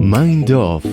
Mind Off.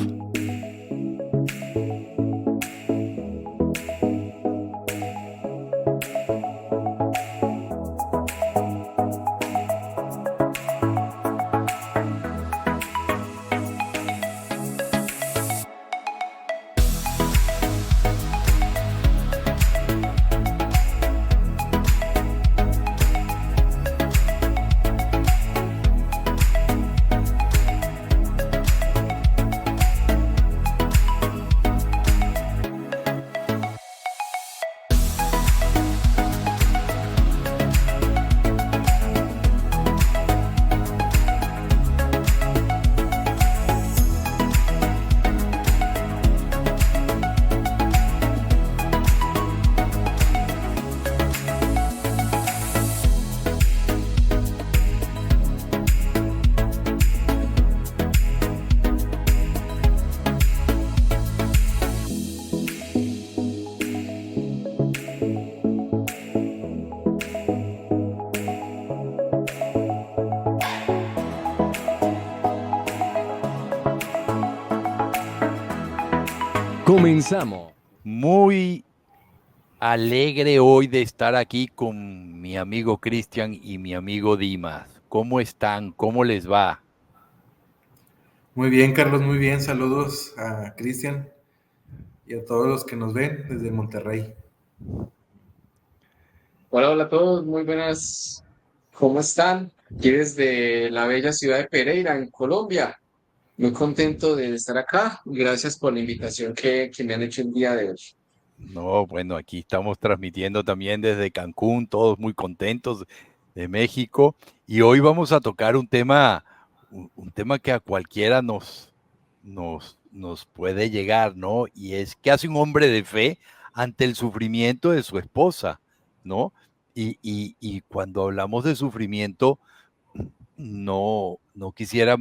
Comenzamos. Muy alegre hoy de estar aquí con mi amigo Cristian y mi amigo Dimas. ¿Cómo están? ¿Cómo les va? Muy bien, Carlos, muy bien. Saludos a Cristian y a todos los que nos ven desde Monterrey. Hola, hola a todos, muy buenas. ¿Cómo están? Aquí desde la bella ciudad de Pereira, en Colombia. Muy contento de estar acá. Gracias por la invitación que me han hecho el día de hoy. No, bueno, aquí estamos transmitiendo también desde Cancún, todos muy contentos de México. Y hoy vamos a tocar un tema que a cualquiera nos puede llegar, ¿no? Y es, ¿qué hace un hombre de fe ante el sufrimiento de su esposa, ¿no? Y cuando hablamos de sufrimiento, no quisiera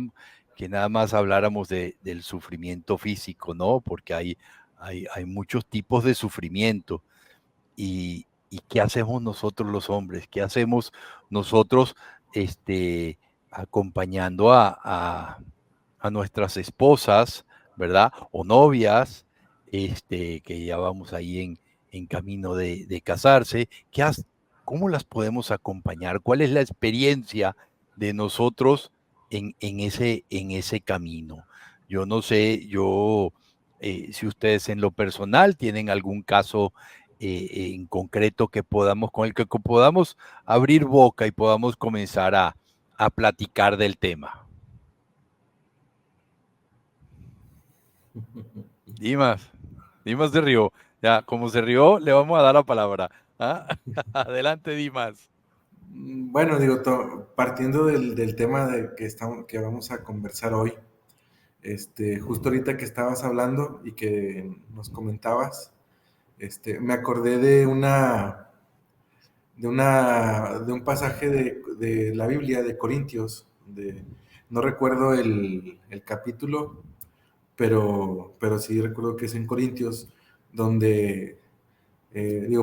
que nada más habláramos del sufrimiento físico, ¿no? Porque hay muchos tipos de sufrimiento. ¿Y qué hacemos nosotros los hombres? ¿Qué hacemos nosotros acompañando a nuestras esposas, ¿verdad? O novias, que ya vamos ahí en camino de casarse? ¿Cómo las podemos acompañar? ¿Cuál es la experiencia de nosotros en ese camino? Yo no sé, si ustedes en lo personal tienen algún caso en concreto con el que podamos abrir boca y podamos comenzar a platicar del tema. Dimas se rió. Ya, como se rió, le vamos a dar la palabra. ¿Ah? Adelante, Dimas. Bueno, digo, partiendo del tema que vamos a conversar hoy, justo ahorita que estabas hablando y que nos comentabas, me acordé de un pasaje de la Biblia de Corintios, no recuerdo el capítulo, pero sí recuerdo que es en Corintios, donde,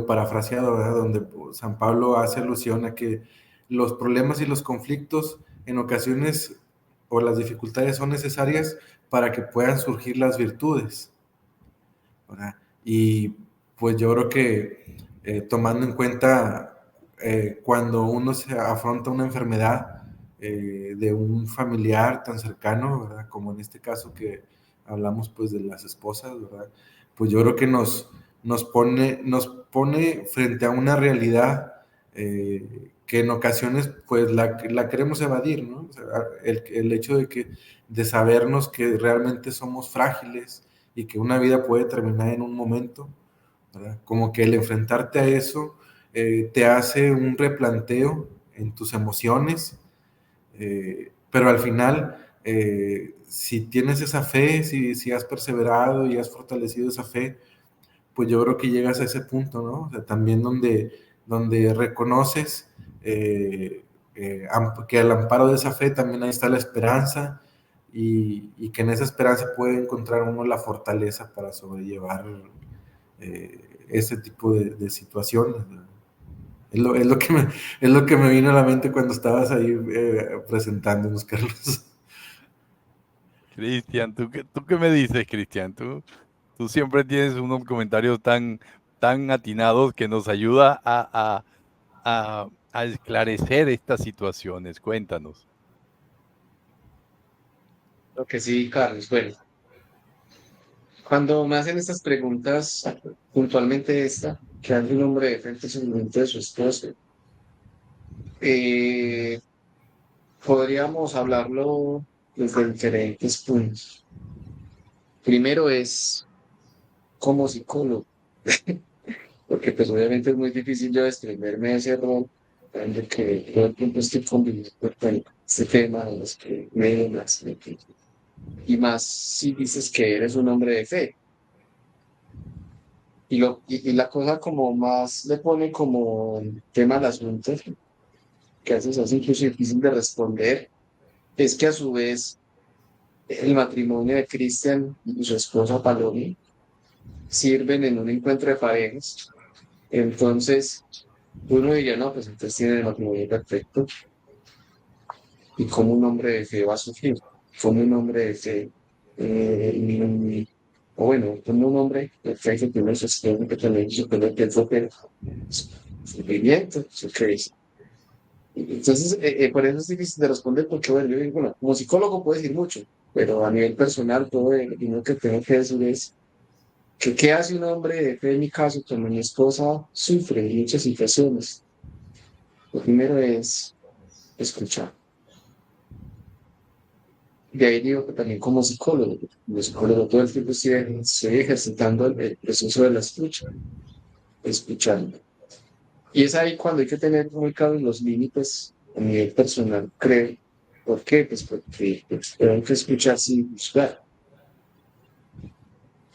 parafraseado, ¿verdad? Donde San Pablo hace alusión a que los problemas y los conflictos en ocasiones o las dificultades son necesarias para que puedan surgir las virtudes, ¿verdad? Y pues yo creo que tomando en cuenta cuando uno se afronta una enfermedad de un familiar tan cercano, ¿verdad? Como en este caso que hablamos pues de las esposas, ¿verdad? Pues yo creo que nos pone frente a una realidad que en ocasiones pues la queremos evadir, ¿no? O sea, el hecho de sabernos que realmente somos frágiles y que una vida puede terminar en un momento, ¿verdad? Como que el enfrentarte a eso te hace un replanteo en tus emociones, pero al final, si tienes esa fe, si has perseverado y has fortalecido esa fe, pues yo creo que llegas a ese punto, ¿no? O sea, también donde reconoces que al amparo de esa fe también ahí está la esperanza y que en esa esperanza puede encontrar uno la fortaleza para sobrellevar ese tipo de situaciones, ¿no? Es lo que me vino a la mente cuando estabas ahí presentándonos, Carlos. Cristian, ¿tú qué me dices, Cristian? Tú siempre tienes unos comentarios tan atinados que nos ayuda a esclarecer estas situaciones. Cuéntanos. Lo que sí, Carlos, bueno, cuando me hacen estas preguntas, puntualmente esta, que hace un hombre de frente a su momento de su esposo, eh, podríamos hablarlo desde diferentes puntos. Primero es como psicólogo, porque pues obviamente es muy difícil yo desprenderme de ese rol, en el que todo el tiempo estoy conviviendo con este tema de los que me más, y más si dices que eres un hombre de fe. Y la cosa como más le pone como tema al asunto, que a veces es incluso difícil de responder, es que a su vez el matrimonio de Cristian y su esposa Paloma sirven en un encuentro de parejas. Entonces, uno diría, no, pues entonces tiene el matrimonio perfecto. ¿Y cómo un hombre de fe va a sufrir? ¿Cómo un hombre de fe, o bueno, como un hombre de fe que tiene su esposa, que también supone que es sufrimiento, su creencia? Entonces, por eso es difícil de responder, porque bueno, yo digo, bueno, como psicólogo puedo decir mucho, pero a nivel personal, todo lo primero que tengo que decir es que qué hace un hombre de fe en mi caso cuando mi esposa sufre en muchas situaciones. Lo primero es escuchar. De ahí digo que también como psicólogo todo el tiempo estoy ejercitando el proceso de la escucha, escuchando. Y es ahí cuando hay que tener muy claros los límites a nivel personal, creo. ¿Por qué? Pues porque pues, tengo que escuchar sin juzgar.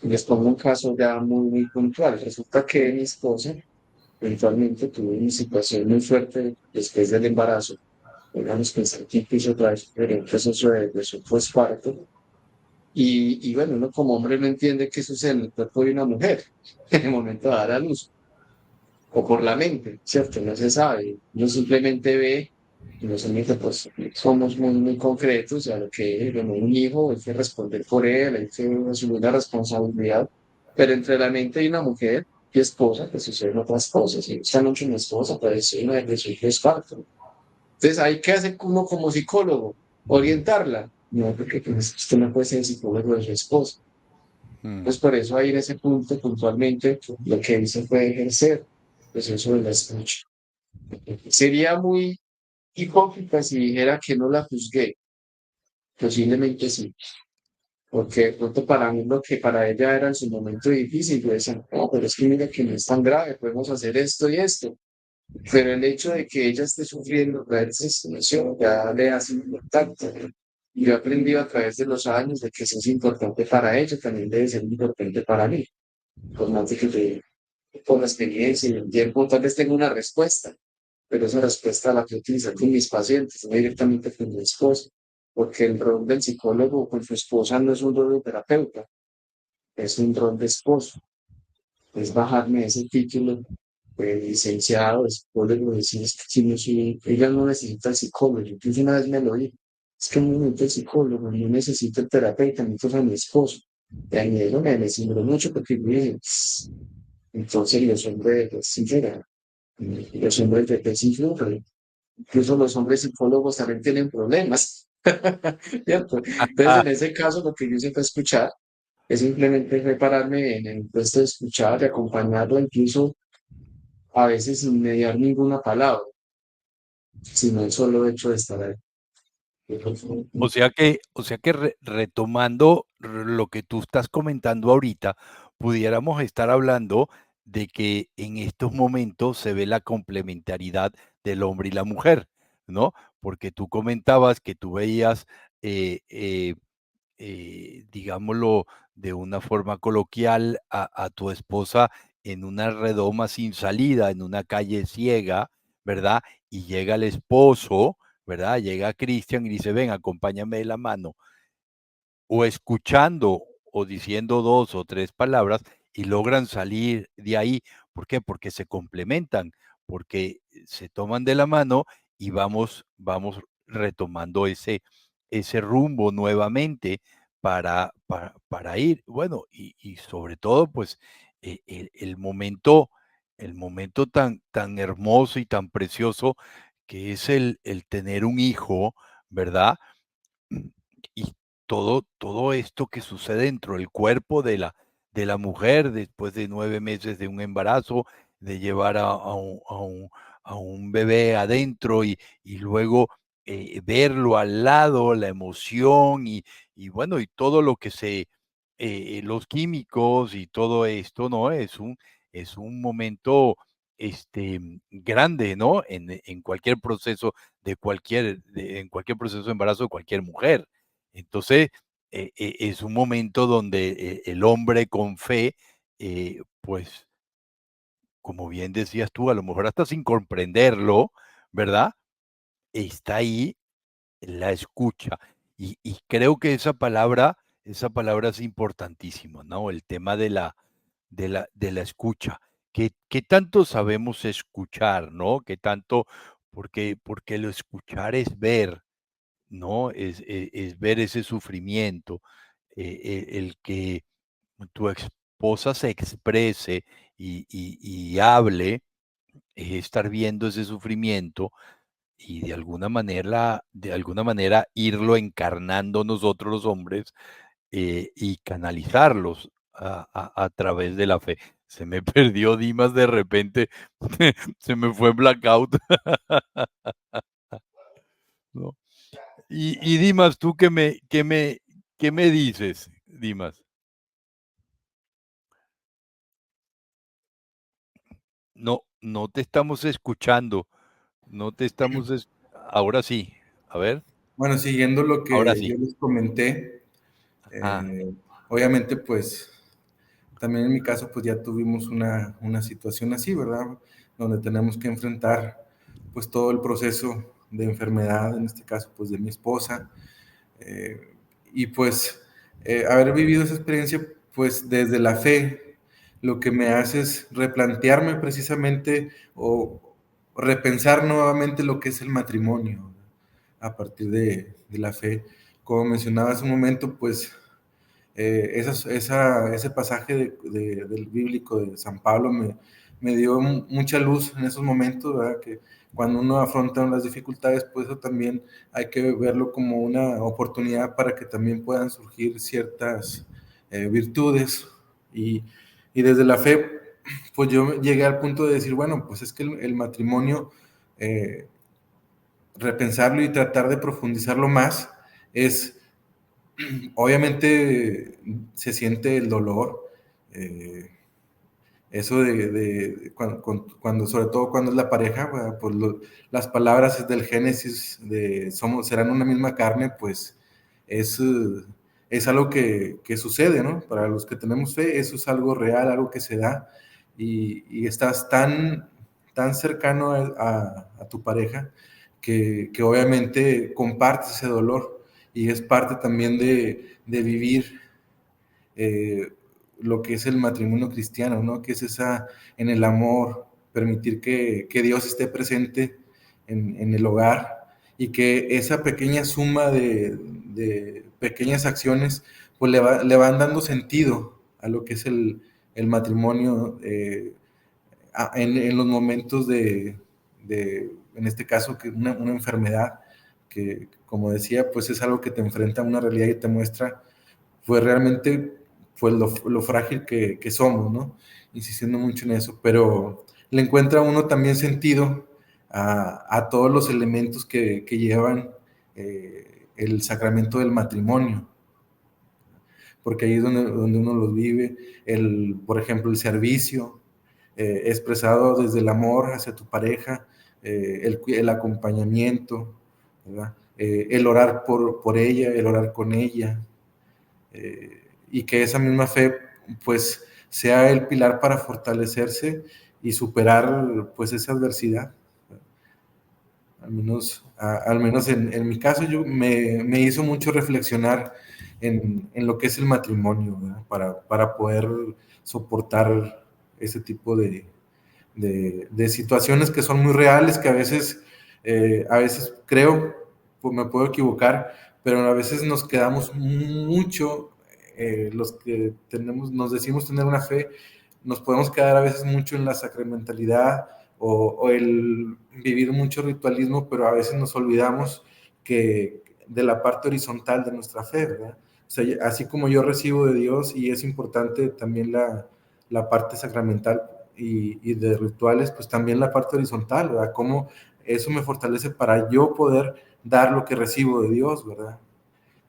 Les pongo un caso ya muy puntual. Resulta que mi esposa eventualmente tuvo una situación muy fuerte después del embarazo. Digamos pensar que hizo otra vez un proceso de su posparto. Y bueno, uno como hombre no entiende qué sucede en el cuerpo de una mujer en el momento de dar a luz, o por la mente, ¿cierto? No se sabe. Uno simplemente ve, y los hombres pues somos muy concretos, a lo que bueno, un hijo hay que responder por él, hay que asumir la responsabilidad, pero entre la mente de una mujer y esposa, pues suceden otras cosas. Y esta noche mi esposa parece una de sus hijos parto. Entonces, ¿hay que hacer uno como psicólogo? Orientarla. No, porque pues, usted no puede ser psicólogo de su esposa. Mm. Pues por eso ahí en ese punto puntualmente lo que él se puede ejercer, pues eso de la escucha. Sería muy hipócrita si dijera que no la juzgué, posiblemente sí, porque de pronto para mí lo que para ella era en su momento difícil, yo decía, no, pero es que mira que no es tan grave, podemos hacer esto y esto, pero el hecho de que ella esté sufriendo a través de esa situación ya le hace importante. Y yo he aprendido a través de los años de que eso es importante para ella, también debe ser importante para mí. Por más de que por la experiencia y el tiempo tal vez tenga una respuesta, pero esa respuesta la que utilizar con mis pacientes, no directamente con mi esposa, porque el rol del psicólogo con su esposa no es un rol de terapeuta, es un rol de esposo, es bajarme ese título de licenciado, de psicólogo, decir es que si no soy, ella no necesita el psicólogo, yo incluso una vez me lo dije, es que no necesito el psicólogo, yo necesito el terapeuta, necesito a mi esposo. Y a mí eso me cimbró mucho porque yo dije, entonces los hombres, pues, sincera, los hombres de sí sufren. Incluso los hombres psicólogos también tienen problemas, ¿cierto? Entonces, Ah, en ese caso, lo que yo siempre escuchar es simplemente repararme en el puesto de escuchar, de acompañarlo, incluso a veces sin mediar ninguna palabra, sino el solo hecho de estar ahí. o sea que retomando lo que tú estás comentando ahorita, pudiéramos estar hablando de que en estos momentos se ve la complementariedad del hombre y la mujer, ¿no? Porque tú comentabas que tú veías, eh, eh, digámoslo de una forma coloquial, a tu esposa en una redoma sin salida, en una calle ciega, ¿verdad? Y llega el esposo, ¿verdad? Llega Cristian y dice, ven, acompáñame de la mano, o escuchando o diciendo 2 o 3 palabras y logran salir de ahí. ¿Por qué? Porque se complementan, porque se toman de la mano y vamos retomando ese rumbo nuevamente para ir. Bueno, y sobre todo, pues, el momento tan hermoso y tan precioso que es el tener un hijo, ¿verdad? Y todo esto que sucede dentro del cuerpo de la mujer después de 9 meses de un embarazo, de llevar a un bebé adentro y luego, verlo al lado, la emoción y bueno, y todo lo que los químicos y todo esto, ¿no? Es un momento, grande, ¿no? En cualquier proceso en cualquier proceso de embarazo de cualquier mujer. Entonces, es un momento donde el hombre con fe, pues, como bien decías tú, a lo mejor hasta sin comprenderlo, ¿verdad? Está ahí la escucha. Y creo que esa palabra es importantísima, ¿no? El tema de la escucha. ¿Qué tanto sabemos escuchar, no? ¿Qué tanto? Porque lo escuchar es ver, ¿no? Es ver ese sufrimiento, el que tu esposa se exprese y hable, es estar viendo ese sufrimiento y de alguna manera irlo encarnando nosotros los hombres, y canalizarlos a través de la fe. Se me perdió Dimas de repente, se me fue blackout, ¿no? Y Dimas, ¿tú qué me dices, Dimas? No, no te estamos escuchando, no te estamos es ahora sí, a ver, Bueno, siguiendo lo ahora que sí. yo les comenté, Ajá, obviamente, pues también en mi caso, pues ya tuvimos una situación así, ¿verdad? Donde tenemos que enfrentar pues todo el proceso de enfermedad, en este caso, pues de mi esposa. eh, y pues haber vivido esa experiencia, pues desde la fe, lo que me hace es replantearme precisamente o repensar nuevamente lo que es el matrimonio a partir de la fe. Como mencionaba hace un momento, pues ese pasaje del bíblico de San Pablo me dio mucha luz en esos momentos, ¿verdad? Que cuando uno afronta las dificultades, pues eso también hay que verlo como una oportunidad para que también puedan surgir ciertas virtudes. Y, y desde la fe, pues yo llegué al punto de decir, bueno, pues es que el matrimonio, eh, repensarlo y tratar de profundizarlo más, es obviamente se siente el dolor, eh, eso cuando, sobre todo cuando es la pareja, bueno, pues las palabras del Génesis de serán una misma carne, pues es, es algo que sucede, ¿no? Para los que tenemos fe, eso es algo real, algo que se da, y estás tan cercano a tu pareja que obviamente compartes ese dolor y es parte también de vivir eh, lo que es el matrimonio cristiano, ¿no? Que es esa, en el amor, permitir que Dios esté presente en el hogar y que esa pequeña suma de pequeñas acciones, pues le van dando sentido a lo que es el matrimonio en los momentos en este caso, que una enfermedad, que como decía, pues es algo que te enfrenta a una realidad y te muestra pues realmente pues lo frágil que somos, ¿no? Insistiendo mucho en eso, pero le encuentra uno también sentido a todos los elementos que llevan el sacramento del matrimonio, porque ahí es donde uno los vive, por ejemplo, el servicio expresado desde el amor hacia tu pareja, el acompañamiento, ¿verdad? El orar por ella, el orar con ella, y que esa misma fe pues sea el pilar para fortalecerse y superar pues esa adversidad. Al menos en mi caso me hizo mucho reflexionar en lo que es el matrimonio, ¿verdad? Para poder soportar ese tipo de situaciones que son muy reales, que a veces creo, pues me puedo equivocar, pero a veces nos quedamos mucho, los que nos decimos tener una fe, nos podemos quedar a veces mucho en la sacramentalidad o el vivir mucho ritualismo, pero a veces nos olvidamos que de la parte horizontal de nuestra fe, ¿verdad? O sea, así como yo recibo de Dios y es importante también la parte sacramental y de rituales, pues también la parte horizontal, ¿verdad? Cómo eso me fortalece para yo poder dar lo que recibo de Dios, ¿verdad?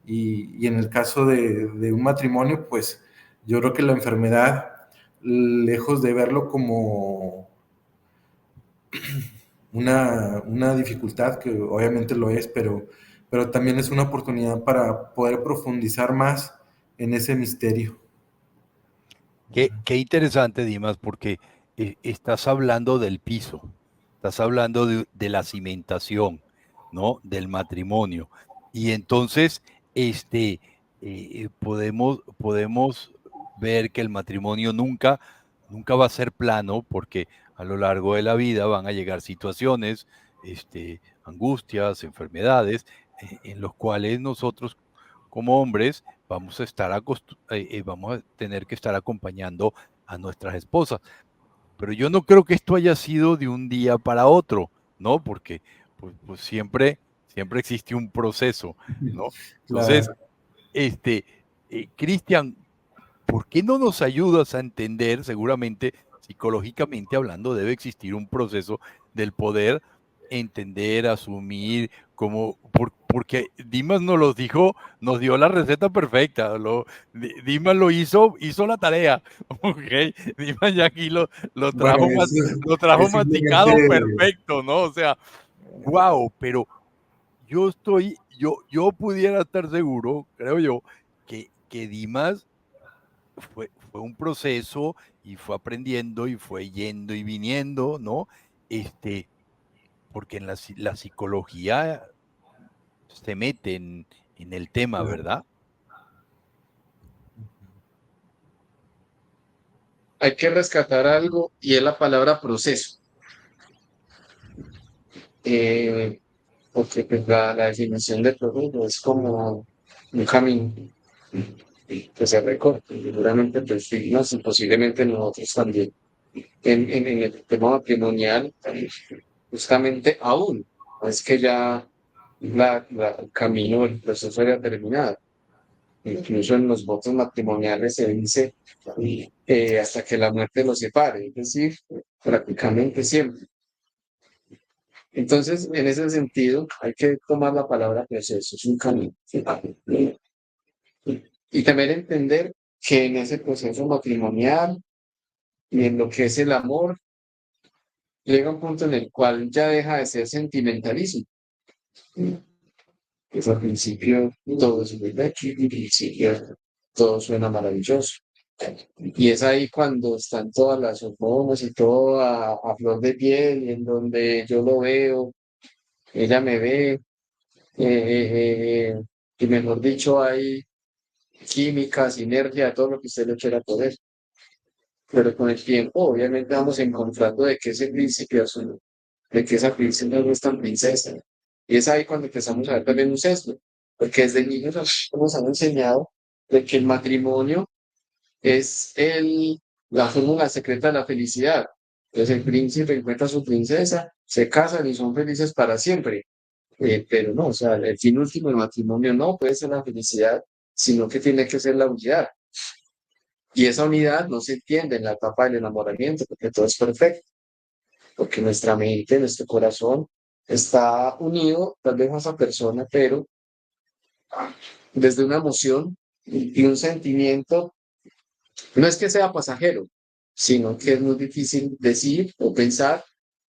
Y en el caso de un matrimonio, pues yo creo que la enfermedad, lejos de verlo como una dificultad, que obviamente lo es, pero también es una oportunidad para poder profundizar más en ese misterio. Qué interesante, Dimas, porque estás hablando del piso, estás hablando de la cimentación, ¿no? Del matrimonio. Y entonces, podemos ver que el matrimonio nunca va a ser plano, porque a lo largo de la vida van a llegar situaciones, angustias, enfermedades, en los cuales nosotros como hombres vamos a tener que estar acompañando a nuestras esposas. Pero yo no creo que esto haya sido de un día para otro, ¿no? Porque pues siempre existe un proceso, ¿no? Entonces, Claro. este, Cristian, ¿por qué no nos ayudas a entender? Seguramente, psicológicamente hablando, debe existir un proceso del poder entender, asumir, porque Dimas nos los dijo, nos dio la receta perfecta. Dimas hizo la tarea. Ok, Dimas ya aquí lo Bueno, trajo, lo trajo es simplemente, masticado perfecto, ¿no? O sea, wow, pero yo pudiera estar seguro, creo yo, que Dimas fue un proceso y fue aprendiendo y fue yendo y viniendo, ¿no? Porque la psicología se mete en el tema, ¿verdad? Hay que rescatar algo y es la palabra proceso. Eh, Porque pues, la definición de proceso es como un camino que se recorre. Y seguramente, pues, signos y posiblemente nosotros también. En el tema matrimonial, justamente aún, no es que ya el camino, el proceso haya terminado. Incluso en los votos matrimoniales se dice hasta que la muerte los separe, es decir, prácticamente siempre. Entonces, en ese sentido, hay que tomar la palabra proceso, es un camino. Y también entender que en ese proceso matrimonial y en lo que es el amor, llega un punto en el cual ya deja de ser sentimentalismo. Pues al principio todo es muy bello, al principio todo suena maravilloso. Y es ahí cuando están todas las hormonas y todo a flor de piel, y en donde yo lo veo, ella me ve, y mejor dicho, hay química, sinergia, todo lo que usted le quiera poner. Pero con el tiempo, obviamente, vamos encontrando de que ese príncipe azul, de que esa princesa no es tan princesa. Y es ahí cuando empezamos a ver también un sesgo, porque desde niños nos han enseñado de que el matrimonio es la fórmula secreta de la felicidad. Entonces el príncipe encuentra a su princesa, se casan y son felices para siempre. Pero no, o sea, el fin último del matrimonio no puede ser la felicidad, sino que tiene que ser la unidad. Y esa unidad no se entiende en la etapa del enamoramiento, porque todo es perfecto, porque nuestra mente, nuestro corazón está unido tal vez a esa persona, pero desde una emoción y un sentimiento, no es que sea pasajero, sino que es muy difícil decir o pensar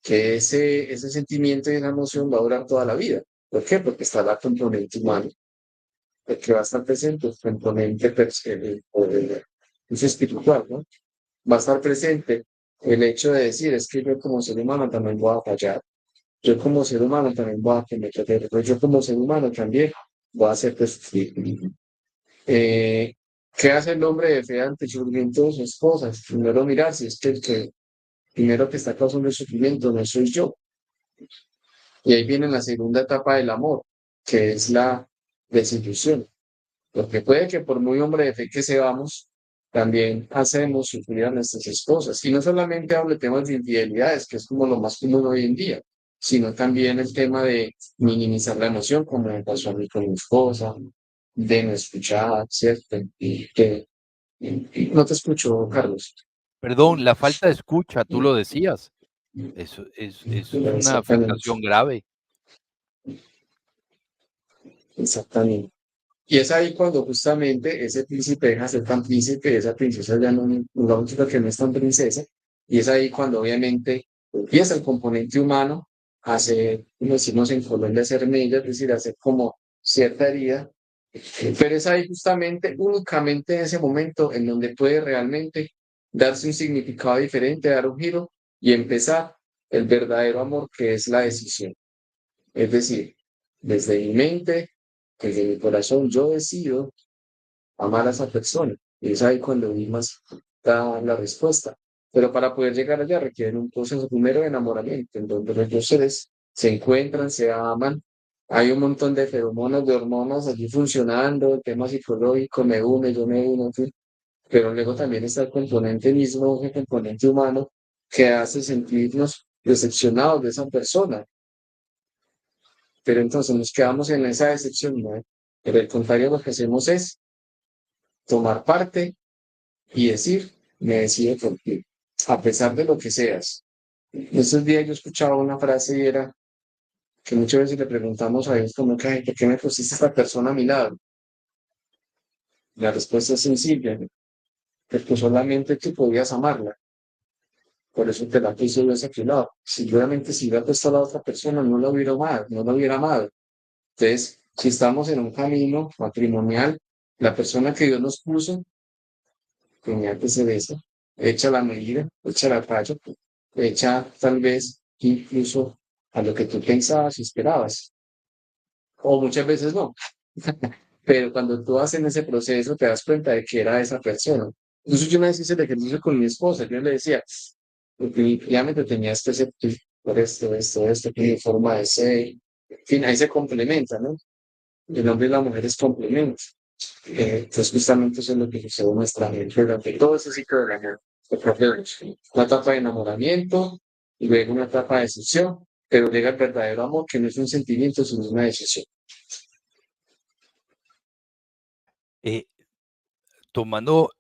que ese sentimiento y esa emoción va a durar toda la vida. ¿Por qué? Porque está la componente humana, el que va a estar presente, el componente es espiritual, ¿no? Va a estar presente el hecho de decir, es que yo como ser humano también voy a fallar, yo como ser humano también voy a cometer errores, yo como ser humano también voy a ser sufrir. Eh, ¿Qué hace el hombre de fe ante el sufrimiento de sus cosas? Primero mirar si es que el que primero que está causando el sufrimiento no soy yo. Y ahí viene la segunda etapa del amor, que es desilusión. Porque puede que por muy hombre de fe que seamos, también hacemos sufrir a nuestras esposas. Y no solamente hablo de temas de infidelidades, que es como lo más común hoy en día, sino también el tema de minimizar la emoción, como me pasó a mí con mi esposa, de no escuchar, ¿cierto? Y no te escucho, Carlos. Perdón, la falta de escucha, tú lo decías. Eso es una Exactamente, afectación grave. exactamente. Y es ahí cuando justamente ese príncipe deja de ser tan príncipe, esa princesa ya no, la única que no es tan princesa, y es ahí cuando obviamente empieza el componente humano a hacer, como decimos en Colombia, hacer mella, es decir, hacer como cierta herida, pero es ahí justamente, únicamente en ese momento en donde puede realmente darse un significado diferente, dar un giro y empezar el verdadero amor que es la decisión. Es decir, desde mi mente, desde mi corazón, yo decido amar a esa persona. Y es ahí cuando Dimas da la respuesta. Pero para poder llegar allá requieren un proceso primero de enamoramiento, en donde los dos seres se encuentran, se aman. Hay un montón de feromonas, de hormonas allí funcionando, el tema psicológico, me une, yo me uno, en fin. Pero luego también está el componente mismo, el componente humano, que hace sentirnos decepcionados de esa persona, pero entonces nos quedamos en esa decepción, ¿no? Pero al contrario, lo que hacemos es tomar parte y decir, me decido por ti, a pesar de lo que seas. Estos días yo escuchaba una frase y era que muchas veces le preguntamos a Dios como que, "Ay, ¿por qué me pusiste esta persona a mi lado?" La respuesta es sencilla, ¿no? Porque solamente tú podías amarla, por eso te la puse yo a tu lado. Seguramente si hubiera puesto a la otra persona no la hubiera amado, no la hubiera amado. Entonces, si estamos en un camino matrimonial, la persona que Dios nos puso, que antes de eso, echa la medida, echa la talla, echa tal vez incluso a lo que tú pensabas y esperabas, o muchas veces no. Pero cuando tú vas en ese proceso, te das cuenta de que era esa persona. Entonces yo me decía el ejercicio con mi esposa, yo le decía, definitivamente tenía este por esto, mi forma de ser, en fin, ahí se complementa, ¿no? El hombre y la mujer es complemento. Entonces, justamente eso es lo que sucede en nuestra mente durante todo ese ciclo del amor. Una etapa de enamoramiento y luego una etapa de decisión, pero llega el verdadero amor, que no es un sentimiento, sino una decisión. Eh, tomando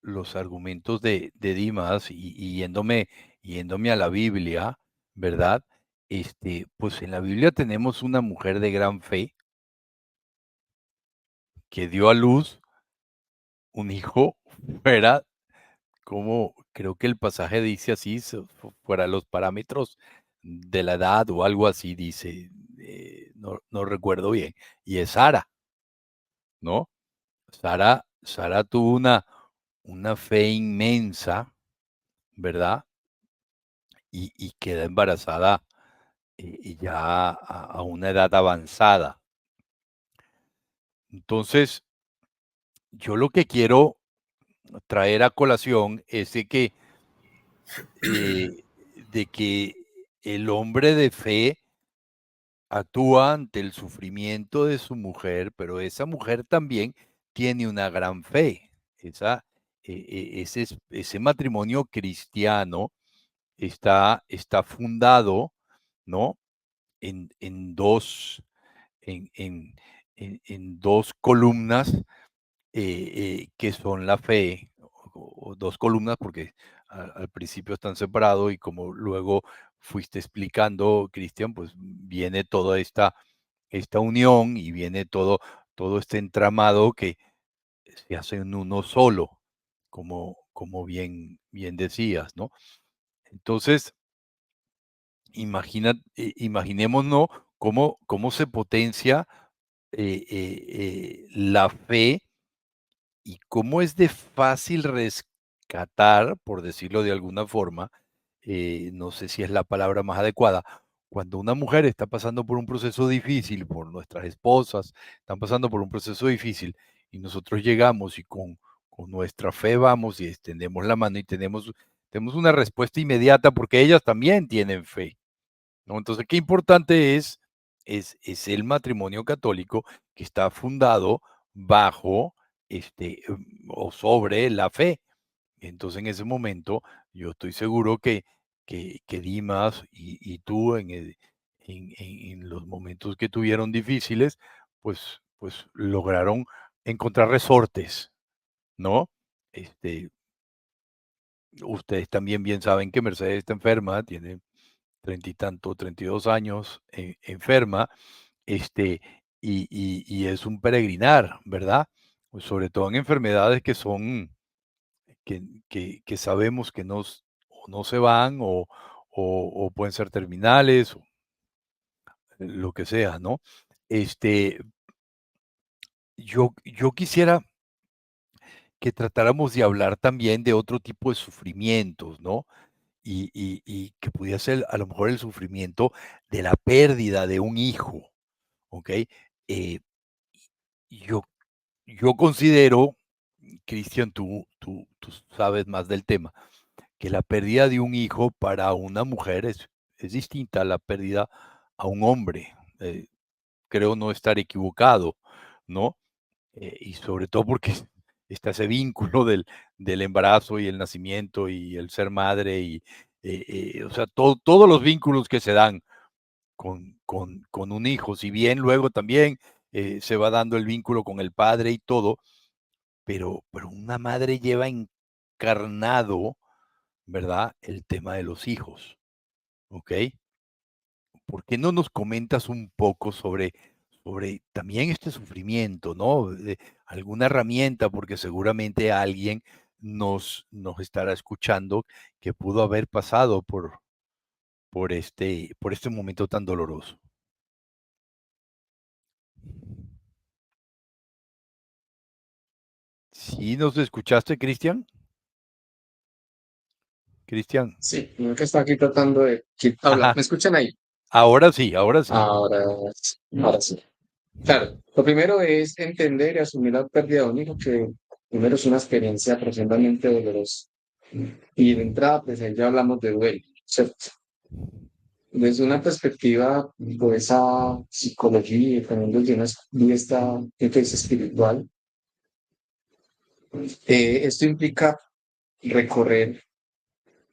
los argumentos de Dimas y yéndome a la Biblia, ¿verdad? Pues en la Biblia tenemos una mujer de gran fe que dio a luz un hijo fuera, como creo que el pasaje dice así, fuera los parámetros de la edad o algo así, dice, no recuerdo bien, y es Sara, ¿no? Sara tuvo una fe inmensa, ¿verdad? Y queda embarazada y ya a una edad avanzada. Entonces, yo lo que quiero traer a colación es de que el hombre de fe actúa ante el sufrimiento de su mujer, pero esa mujer también tiene una gran fe. Ese matrimonio cristiano está fundado, ¿no? En dos, en dos columnas que son la fe, o dos columnas porque al principio están separados y como luego fuiste explicando, Cristian, pues viene toda esta unión y viene todo este entramado que se hace en uno solo, como bien decías, ¿no? Entonces, imaginémonos cómo se potencia la fe y cómo es de fácil rescatar, por decirlo de alguna forma, no sé si es la palabra más adecuada, cuando una mujer está pasando por un proceso difícil, por nuestras esposas, están pasando por un proceso difícil, y nosotros llegamos y con nuestra fe vamos y extendemos la mano y tenemos una respuesta inmediata porque ellas también tienen fe, ¿no? Entonces, qué importante es es el matrimonio católico que está fundado bajo o sobre la fe. Entonces, en ese momento, yo estoy seguro que Dimas y tú en los momentos que tuvieron difíciles, pues lograron encontrar resortes, ¿no? Ustedes también bien saben que Mercedes está enferma, tiene 30 y tanto, 32 años enferma, y es un peregrinar, ¿verdad? Pues sobre todo en enfermedades que sabemos que o no se van o pueden ser terminales, o lo que sea, ¿no? Este, yo quisiera que tratáramos de hablar también de otro tipo de sufrimientos, ¿no? Y que pudiera ser a lo mejor el sufrimiento de la pérdida de un hijo, ¿ok? Eh, yo, yo considero, Cristian, tú sabes más del tema, que la pérdida de un hijo para una mujer es distinta a la pérdida a un hombre. Creo no estar equivocado, ¿no? Y sobre todo porque está ese vínculo del embarazo y el nacimiento y el ser madre o sea, todos los vínculos que se dan con un hijo, si bien luego también se va dando el vínculo con el padre y todo, pero una madre lleva encarnado, ¿verdad? El tema de los hijos, ¿ok? ¿Por qué no nos comentas un poco sobre también este sufrimiento, ¿no? Alguna herramienta, porque seguramente alguien nos estará escuchando que pudo haber pasado por este momento tan doloroso. ¿Sí nos escuchaste, Cristian? Cristian. Sí, uno que está aquí tratando de hablar. Ajá. ¿Me escuchan ahí? Ahora sí, ahora sí. Ahora sí. Claro, lo primero es entender y asumir la pérdida de un hijo, que primero es una experiencia profundamente dolorosa. Y de entrada, pues ahí ya hablamos de duelo, ¿cierto? Desde una perspectiva, pues, esa psicología y también desde una esta espiritual, esto implica recorrer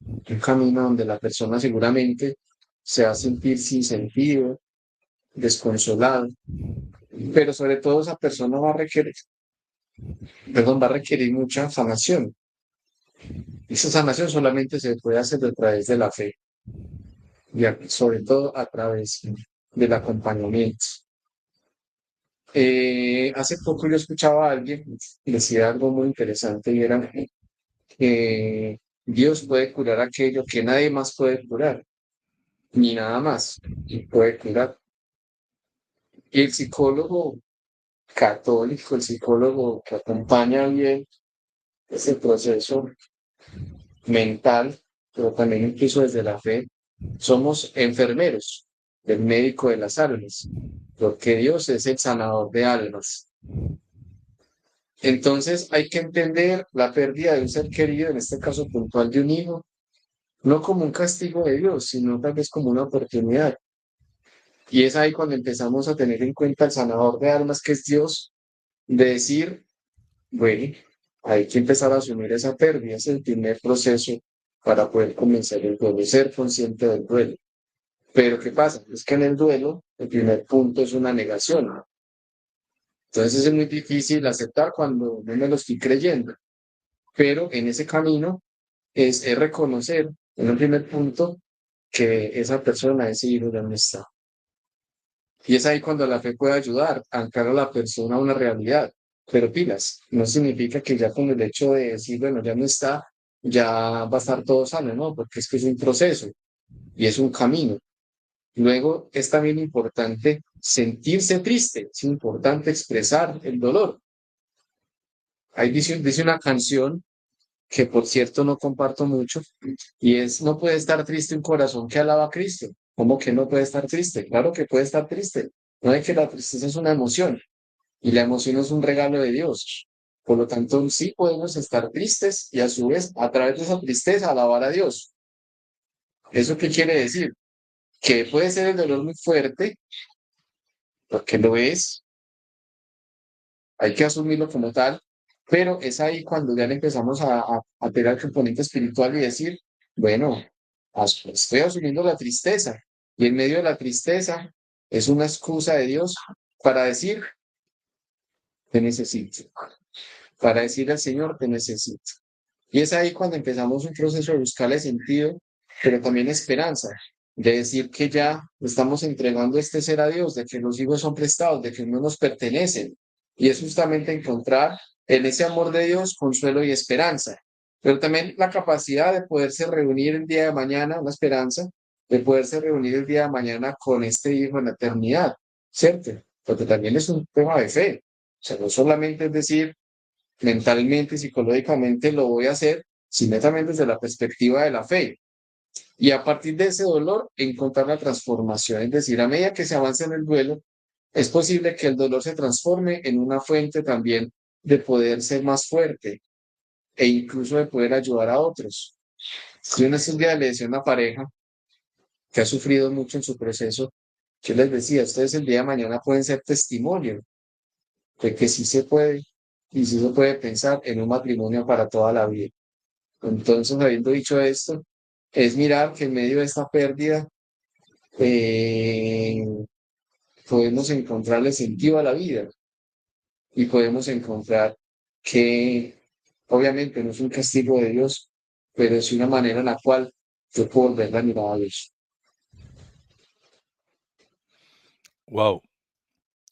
un camino donde la persona seguramente se va a sentir sin sentido, desconsolado, pero sobre todo esa persona va a requerir mucha sanación. Esa sanación solamente se puede hacer a través de la fe, y sobre todo a través del acompañamiento. Hace poco yo escuchaba a alguien decir algo muy interesante y era que Dios puede curar aquello que nadie más puede curar, ni nada más, y puede curar. Y el psicólogo católico, el psicólogo que acompaña bien ese proceso mental, pero también incluso desde la fe, somos enfermeros, el médico de las almas, porque Dios es el sanador de almas. Entonces hay que entender la pérdida de un ser querido, en este caso puntual de un hijo, no como un castigo de Dios, sino tal vez como una oportunidad. Y es ahí cuando empezamos a tener en cuenta el sanador de almas, que es Dios, de decir, bueno, hay que empezar a asumir esa pérdida, es el primer proceso para poder comenzar el duelo, ser consciente del duelo. Pero ¿qué pasa? Es que en el duelo, el primer punto es una negación. Entonces es muy difícil aceptar cuando no me lo estoy creyendo. Pero en ese camino es reconocer, en el primer punto, que esa persona, ese hijo ya no está. Y es ahí cuando la fe puede ayudar a anclar a la persona a una realidad. Pero pilas, no significa que ya con el hecho de decir, bueno, ya no está, ya va a estar todo sano, ¿no? Porque es que es un proceso y es un camino. Luego es también importante sentirse triste, es importante expresar el dolor. Ahí dice una canción que por cierto no comparto mucho, y es, no puede estar triste un corazón que alaba a Cristo. ¿Cómo que no puede estar triste? Claro que puede estar triste. No es que la tristeza es una emoción, y la emoción es un regalo de Dios. Por lo tanto, sí podemos estar tristes y a su vez, a través de esa tristeza, alabar a Dios. ¿Eso qué quiere decir? Que puede ser el dolor muy fuerte, porque lo es, hay que asumirlo como tal, pero es ahí cuando ya le empezamos a pegar el componente espiritual y decir, bueno, estoy asumiendo la tristeza, y en medio de la tristeza es una excusa de Dios para decir, te necesito, para decir al Señor, te necesito. Y es ahí cuando empezamos un proceso de buscarle sentido, pero también esperanza, de decir que ya estamos entregando este ser a Dios, de que los hijos son prestados, de que no nos pertenecen. Y es justamente encontrar en ese amor de Dios consuelo y esperanza, pero también la capacidad de poderse reunir el día de mañana, una esperanza, de poderse reunir el día de mañana con este hijo en la eternidad, ¿cierto? Porque también es un tema de fe. O sea, no solamente es decir, mentalmente, psicológicamente lo voy a hacer, sino también desde la perspectiva de la fe. Y a partir de ese dolor, encontrar la transformación. Es decir, a medida que se avanza en el duelo, es posible que el dolor se transforme en una fuente también de poder ser más fuerte e incluso de poder ayudar a otros. Yo en estos días le decía a una pareja que ha sufrido mucho en su proceso, yo les decía, ustedes el día de mañana pueden ser testimonio de que sí se puede y sí se puede pensar en un matrimonio para toda la vida. Entonces, habiendo dicho esto, es mirar que en medio de esta pérdida eh, podemos encontrarle sentido a la vida y podemos encontrar que obviamente no es un castigo de Dios, pero es una manera en la cual yo puedo volver la mirada a Dios. Wow,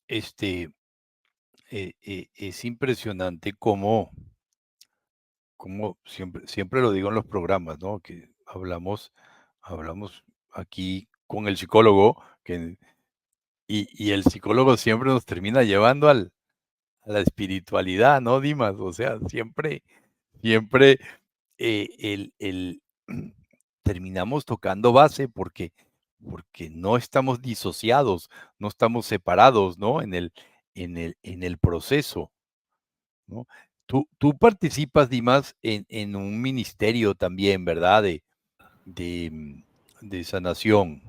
este, es impresionante cómo siempre lo digo en los programas, ¿no? Que hablamos aquí con el psicólogo, y el psicólogo siempre nos termina llevando a la espiritualidad, ¿no, Dimas? O sea, siempre terminamos tocando base porque no estamos disociados, no estamos separados, ¿no? En el proceso, ¿no? Tú participas, Dimas, en un ministerio también, ¿verdad? De, mm, de sanación,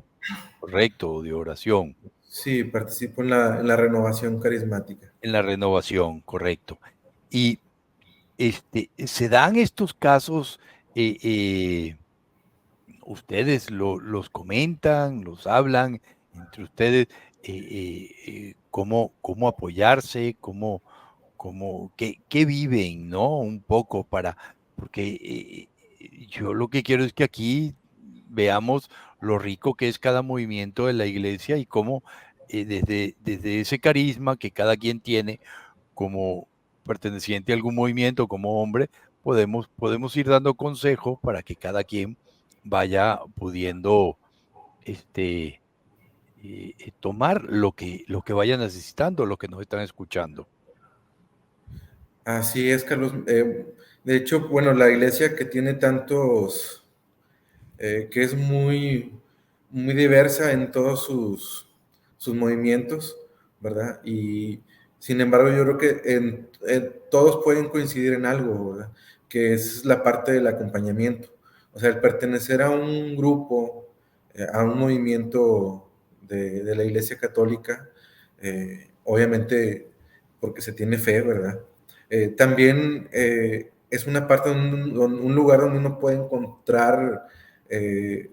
correcto, de oración, Sí, participo en la renovación carismática. en la renovación, correcto. Y se dan estos casos, ustedes los comentan, los hablan entre ustedes, cómo apoyarse, qué viven, ¿no? Un poco porque yo lo que quiero es que aquí veamos lo rico que es cada movimiento de la iglesia y cómo desde ese carisma que cada quien tiene como perteneciente a algún movimiento, como hombre, podemos ir dando consejos para que cada quien vaya pudiendo este, tomar lo que vaya necesitando, lo que nos están escuchando. Así es, Carlos. De hecho, bueno, la iglesia que tiene tantos, que es muy, muy diversa en todos sus movimientos, ¿verdad? Y sin embargo, yo creo que todos pueden coincidir en algo, ¿verdad? Que es la parte del acompañamiento. O sea, el pertenecer a un grupo, a un movimiento de la Iglesia Católica, obviamente porque se tiene fe, ¿verdad? También es una parte, un lugar donde uno puede encontrar eh,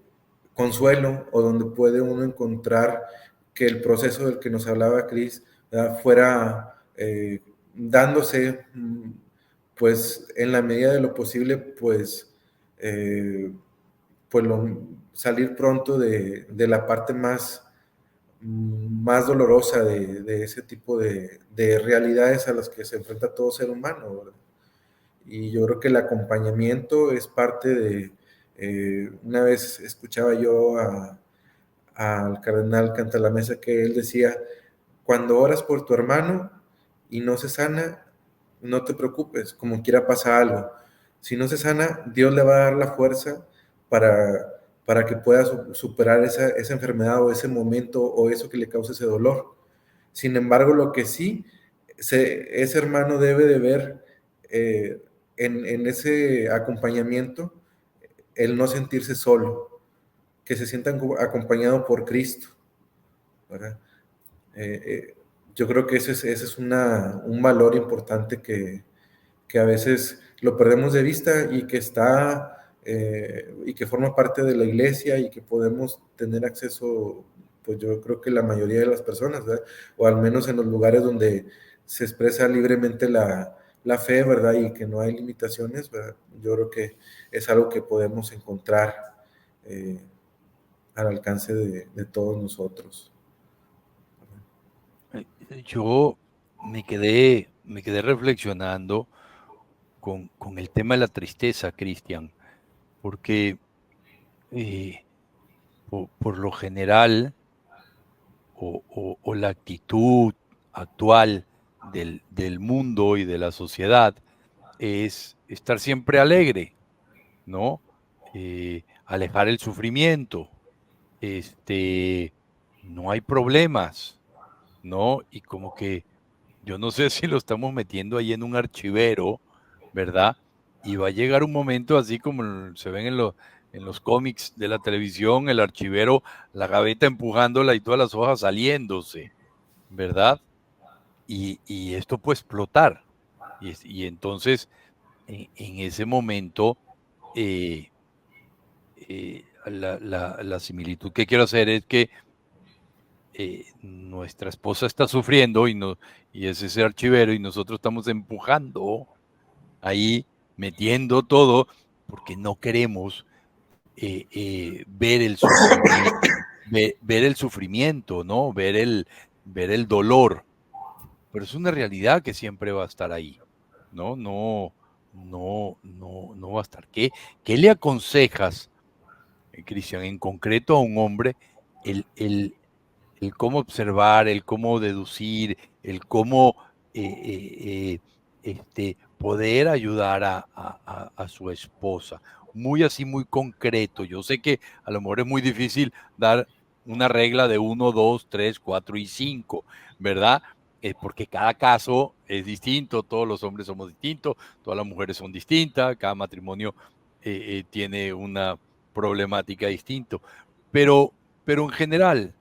consuelo, o donde puede uno encontrar que el proceso del que nos hablaba Cris fuera dándose, pues en la medida de lo posible, pues, pues salir pronto de la parte más dolorosa de ese tipo de realidades a las que se enfrenta todo ser humano, ¿verdad? Y yo creo que el acompañamiento es parte una vez escuchaba yo al cardenal Cantalamessa que él decía, cuando oras por tu hermano y no se sana, no te preocupes, como quiera pasa algo. Si no se sana, Dios le va a dar la fuerza para que pueda superar esa enfermedad o ese momento o eso que le causa ese dolor. Sin embargo, lo que sí, ese hermano debe de ver en ese acompañamiento el no sentirse solo, que se sienta acompañado por Cristo, ¿verdad? Yo creo que ese es un valor importante que a veces lo perdemos de vista y que está y que forma parte de la iglesia y que podemos tener acceso, pues yo creo que la mayoría de las personas, ¿verdad? O al menos en los lugares donde se expresa libremente la fe, ¿verdad? Y que no hay limitaciones, ¿verdad? Yo creo que es algo que podemos encontrar eh, al alcance de todos nosotros. Yo me quedé reflexionando con el tema de la tristeza, Cristian, porque por lo general, o la actitud actual del mundo y de la sociedad es estar siempre alegre, ¿no? Alejar el sufrimiento, no hay problemas, ¿no? Y como que yo no sé si lo estamos metiendo ahí en un archivero, ¿verdad? Y va a llegar un momento así como se ven en los cómics de la televisión, el archivero, la gaveta empujándola y todas las hojas saliéndose, ¿verdad? Y esto puede explotar. Y entonces, en ese momento, eh, la similitud que quiero hacer es que nuestra esposa está sufriendo y es ese archivero y nosotros estamos empujando ahí, metiendo todo, porque no queremos ver el sufrimiento, ver el sufrimiento, ¿no? Ver el dolor. Pero es una realidad que siempre va a estar ahí, ¿no? No va a estar. ¿Qué le aconsejas, Cristian, en concreto a un hombre, el, el, el cómo observar, el cómo deducir, el cómo poder ayudar a su esposa? Muy así, muy concreto. Yo sé que a lo mejor es muy difícil dar una regla de 1, 2, 3, 4 y 5, ¿verdad? Porque cada caso es distinto, todos los hombres somos distintos, todas las mujeres son distintas, cada matrimonio tiene una problemática distinta. Pero en general,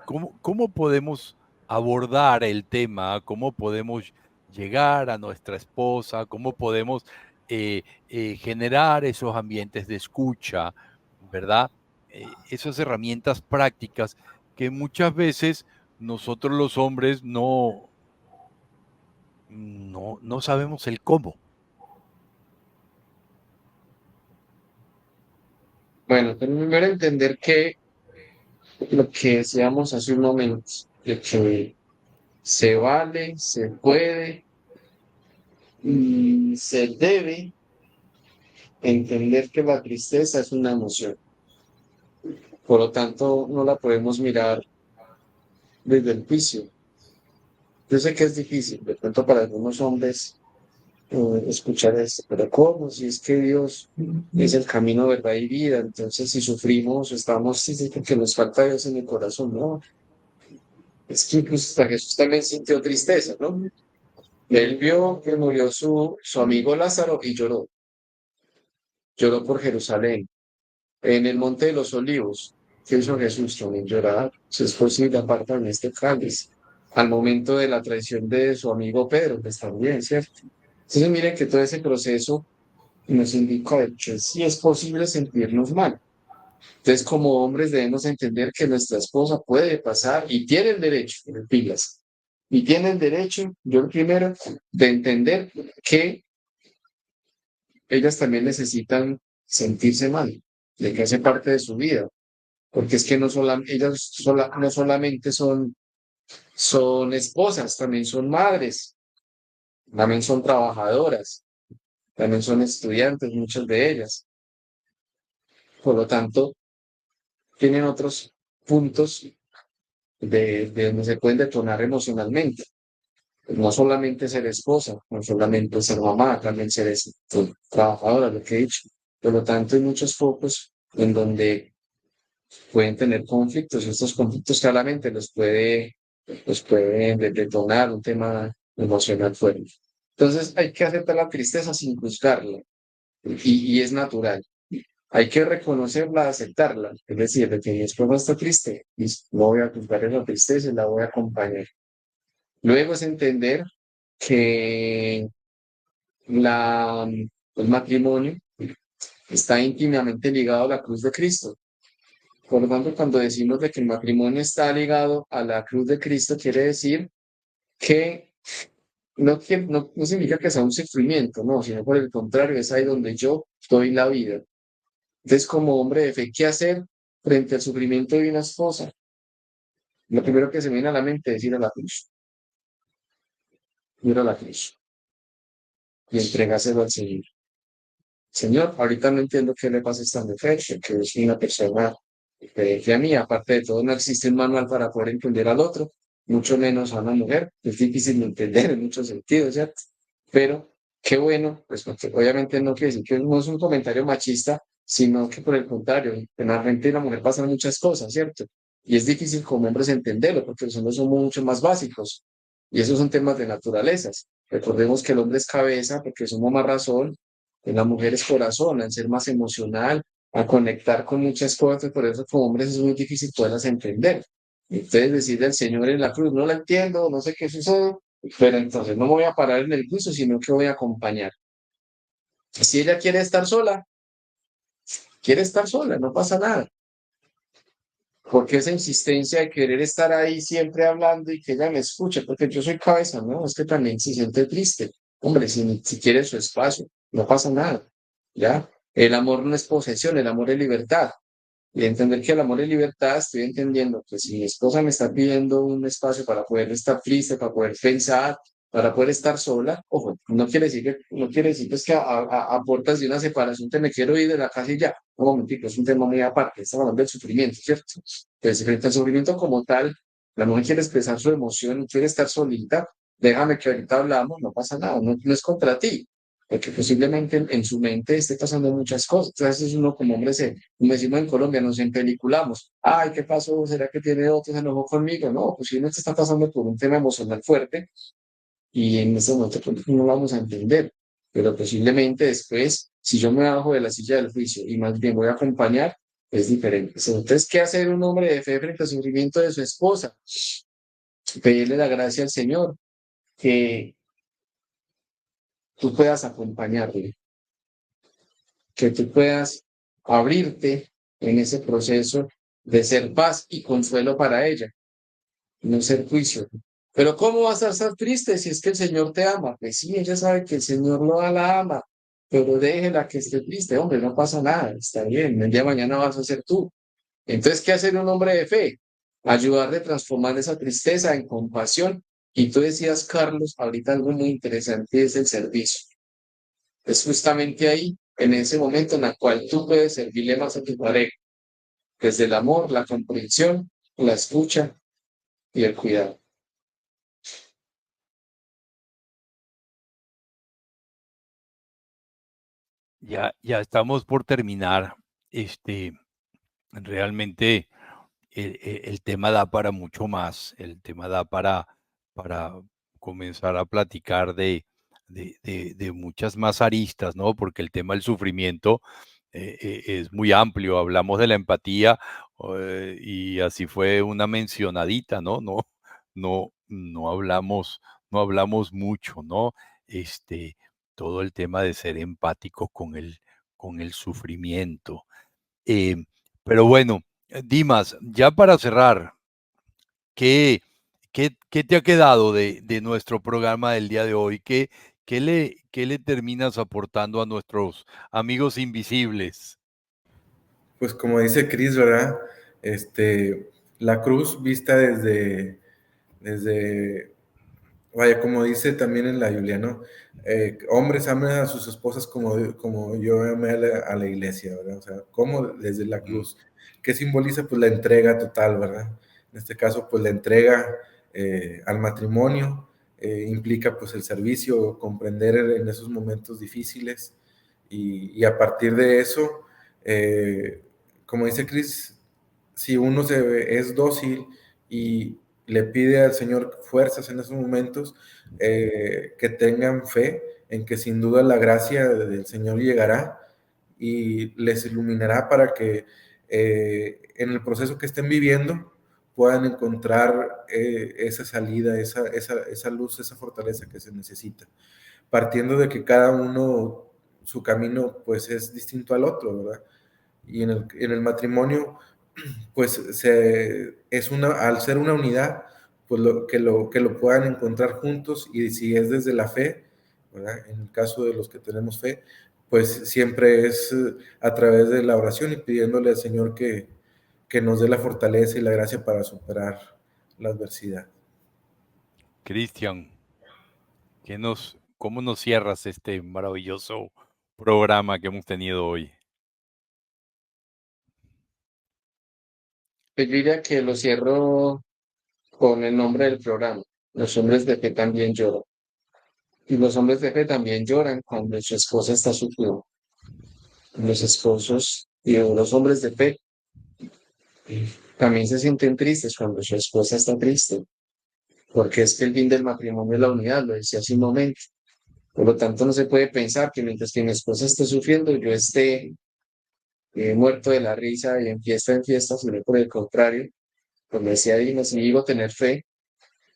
¿cómo podemos abordar el tema? ¿Cómo podemos llegar a nuestra esposa? ¿Cómo podemos generar esos ambientes de escucha, ¿verdad? Esas herramientas prácticas que muchas veces nosotros los hombres no sabemos el cómo. Bueno, primero entender que lo que decíamos hace un momento, de que se vale, se puede y se debe entender que la tristeza es una emoción. Por lo tanto, no la podemos mirar desde el juicio. Yo sé que es difícil, de pronto para algunos hombres escuchar esto, pero ¿cómo? Si es que Dios es el camino, verdad y vida, entonces si sufrimos o estamos, sí, sí, porque nos falta Dios en el corazón, ¿no? Es que incluso hasta Jesús también sintió tristeza, ¿no? Él vio que murió su amigo Lázaro y lloró, lloró por Jerusalén. En el Monte de los Olivos, ¿qué hizo Jesús? También llorar. Si es posible, apartan este cáliz. Al momento de la traición de su amigo Pedro, pues también, ¿cierto? Entonces, miren que todo ese proceso nos indica de que sí es posible sentirnos mal. Entonces, como hombres debemos entender que nuestra esposa puede pasar y tiene el derecho, pilas, y tiene el derecho, yo el primero, de entender que ellas también necesitan sentirse mal, de que hace parte de su vida, porque es que no solamente son esposas, también son madres, también son trabajadoras, también son estudiantes, muchas de ellas. Por lo tanto, tienen otros puntos de donde se pueden detonar emocionalmente. No solamente ser esposa, no solamente ser mamá, también ser trabajadora, lo que he dicho. Por lo tanto, hay muchos focos en donde pueden tener conflictos y estos conflictos claramente los puede detonar un tema emocional fuerte. Entonces, hay que aceptar la tristeza sin juzgarla y es natural. hay que reconocerla, aceptarla. Es decir, de que mi esposa está triste, y no voy a juzgar esa tristeza, la voy a acompañar. Luego es entender que la, el matrimonio está íntimamente ligado a la cruz de Cristo. Por lo tanto, cuando decimos de que el matrimonio está ligado a la cruz de Cristo, quiere decir que no significa que sea un sufrimiento, no, sino por el contrario, es ahí donde yo doy la vida. Entonces, como hombre de fe, ¿qué hacer frente al sufrimiento de una esposa? Lo primero que se me viene a la mente es ir a la cruz y entregárselo al Señor. Señor, ahorita no entiendo qué le pasa a esta mujer, que es una persona diferente a mí. Aparte de todo, no existe un manual para poder entender al otro, mucho menos a una mujer. Es difícil de entender en muchos sentidos, ¿cierto? Pero qué bueno, pues porque obviamente no quiere decir que no es un comentario machista, sino que por el contrario, en la mente de la mujer pasan muchas cosas, ¿cierto? Y es difícil como hombres entenderlo, porque los hombres somos mucho más básicos. Y esos son temas de naturalezas. Recordemos que el hombre es cabeza, porque somos más razón, en la mujer es corazón, al ser más emocional, a conectar con muchas cosas, por eso como hombres es muy difícil poderlas entender. Entonces decirle al Señor en la cruz, no la entiendo, no sé qué sucede, pero entonces no me voy a parar en el juicio, sino que voy a acompañar. Si ella quiere estar sola, no pasa nada. Porque esa insistencia de querer estar ahí siempre hablando y que ella me escuche, porque yo soy cabeza, ¿no? Es que también se siente triste. Hombre, si quiere su espacio, no pasa nada, ¿ya? El amor no es posesión, el amor es libertad. Y entender que el amor es libertad, estoy entendiendo que si mi esposa me está pidiendo un espacio para poder estar triste, para poder pensar, para poder estar sola, ojo, no quiere decir pues que a puertas de una separación te me quiero ir de la casa y ya. Un momentico, es un tema muy aparte, estamos hablando del sufrimiento, ¿cierto? Entonces, frente al sufrimiento como tal, la mujer quiere expresar su emoción y quiere estar solita, déjame que ahorita hablamos, no pasa nada, no es contra ti, porque posiblemente en su mente esté pasando muchas cosas. Entonces uno como hombre como decimos en Colombia, nos empeliculamos. Ay, ¿qué pasó? ¿Será que tiene otro? ¿Se enojó conmigo? No, posiblemente está pasando por un tema emocional fuerte y en ese momento pues, no lo vamos a entender. Pero posiblemente después, si yo me bajo de la silla del juicio y más bien voy a acompañar, es diferente. Entonces, ¿qué hacer un hombre de fe frente al sufrimiento de su esposa? Pedirle la gracia al Señor, que tú puedas acompañarle, que tú puedas abrirte en ese proceso de ser paz y consuelo para ella, no ser juicio. Pero ¿cómo vas a estar triste si es que el Señor te ama? Pues sí, ella sabe que el Señor no la ama, pero déjela que esté triste, hombre, no pasa nada, está bien, el día de mañana vas a ser tú. Entonces, ¿qué hacer un hombre de fe? Ayudarle a transformar esa tristeza en compasión. Y tú decías, Carlos, ahorita algo muy interesante es el servicio. Es justamente ahí, en ese momento en el cual tú puedes servirle más a tu pareja, desde el amor, la comprensión, la escucha y el cuidado. Ya estamos por terminar. Este, realmente el tema da para mucho más. El tema da para comenzar a platicar de muchas más aristas, ¿no? Porque el tema del sufrimiento es muy amplio. Hablamos de la empatía y así fue una mencionadita, ¿no? No hablamos mucho, ¿no? Este, todo el tema de ser empáticos con el sufrimiento. Eh, pero bueno, Dimas, ya para cerrar, ¿qué, qué te ha quedado de nuestro programa del día de hoy? ¿Qué le terminas aportando a nuestros amigos invisibles? Pues como dice Chris, ¿verdad? La cruz vista desde, vaya, como dice también en la Biblia, ¿no? Hombres amen a sus esposas como yo amé a la iglesia, ¿verdad? O sea, como desde la Mm. cruz. ¿Qué simboliza? Pues la entrega total, ¿verdad? En este caso, pues la entrega al matrimonio implica pues el servicio, comprender en esos momentos difíciles y a partir de eso, como dice Chris, si uno es dócil y le pide al Señor fuerzas en esos momentos, que tengan fe en que sin duda la gracia del Señor llegará y les iluminará para que en el proceso que estén viviendo puedan encontrar esa salida, esa luz, esa fortaleza que se necesita, partiendo de que cada uno, su camino pues es distinto al otro, ¿verdad? Y en el matrimonio, pues al ser una unidad, pues que lo puedan encontrar juntos, y si es desde la fe, ¿verdad? En el caso de los que tenemos fe, pues siempre es a través de la oración y pidiéndole al Señor que nos dé la fortaleza y la gracia para superar la adversidad. Cristian, ¿cómo nos cierras este maravilloso programa que hemos tenido hoy? Pues yo diría que lo cierro con el nombre del programa. Los hombres de fe también lloran. Y los hombres de fe también lloran cuando su esposa está sufriendo. Los esposos y los hombres de fe también se sienten tristes cuando su esposa está triste, porque es que el fin del matrimonio es la unidad, lo decía hace un momento. Por lo tanto, no se puede pensar que mientras que mi esposa esté sufriendo, yo esté muerto de la risa y en fiesta, sino por el contrario, como decía Dina, si digo tener fe,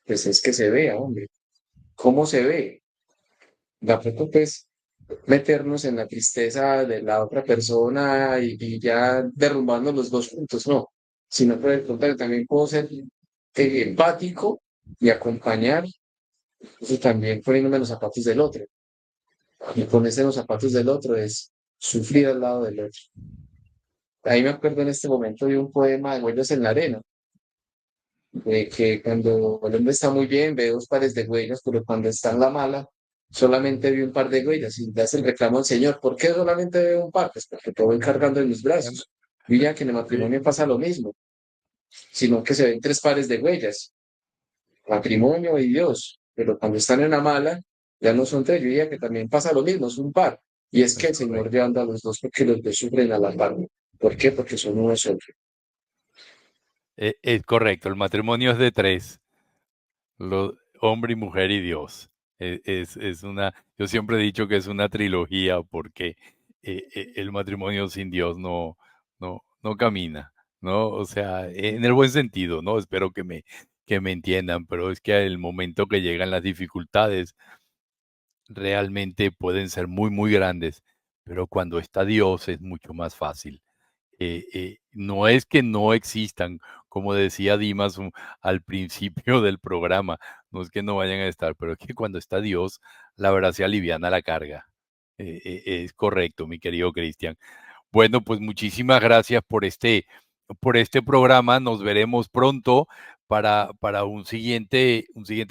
pues es que se vea, hombre. ¿Cómo se ve? Tampoco pues meternos en la tristeza de la otra persona y ya derrumbando los dos juntos, no, sino por el contrario, también puedo ser empático y acompañar, y también poniéndome en los zapatos del otro. Y ponerse en los zapatos del otro es sufrir al lado del otro. Ahí me acuerdo en este momento de un poema de Huellas en la Arena, de que cuando el hombre está muy bien ve dos pares de huellas, pero cuando está en la mala solamente ve un par de huellas y le hace el reclamo al Señor. ¿Por qué solamente ve un par? Pues porque todo voy cargando en mis brazos. Y ya que en el matrimonio pasa lo mismo, sino que se ven tres pares de huellas, matrimonio y Dios, pero cuando están en la mala ya no son tres. Yo diría que también pasa lo mismo, es un par. Y es que el Señor ya anda a los dos porque los dos sufren a la par. ¿Por qué? Porque son uno solo. Es correcto, el matrimonio es de tres, hombre y mujer y Dios. Yo siempre he dicho que es una trilogía porque el matrimonio sin Dios no camina, ¿no? O sea, en el buen sentido, ¿no? Espero que me entiendan, pero es que el momento que llegan las dificultades realmente pueden ser muy, muy grandes, pero cuando está Dios es mucho más fácil. No es que no existan, como decía Dimas al principio del programa, no es que no vayan a estar, pero es que cuando está Dios, la verdad se aliviana la carga. Es correcto, mi querido Cristian. Bueno, pues muchísimas gracias por este programa. Nos veremos pronto para un siguiente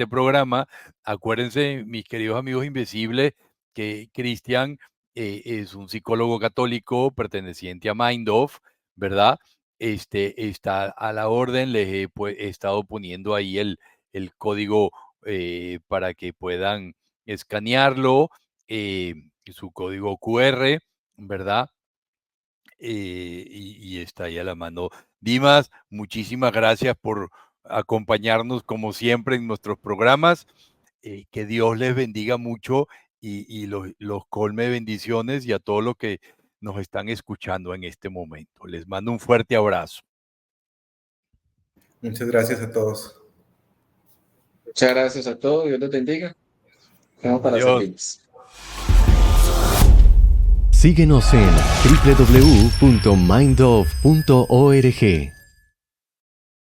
programa. Acuérdense, mis queridos amigos invisibles, que Cristian es un psicólogo católico perteneciente a Mindoff, ¿verdad? Está a la orden, he estado poniendo ahí el código para que puedan escanearlo, su código QR, ¿verdad? Y está ahí a la mano. Dimas, muchísimas gracias por acompañarnos como siempre en nuestros programas. Que Dios les bendiga mucho y los colme de bendiciones, y a todos los que nos están escuchando en este momento. Les mando un fuerte abrazo. Muchas gracias a todos. Muchas gracias a todos, Dios los bendiga. Vamos para Adiós. servirles. Síguenos en www.mindoff.org.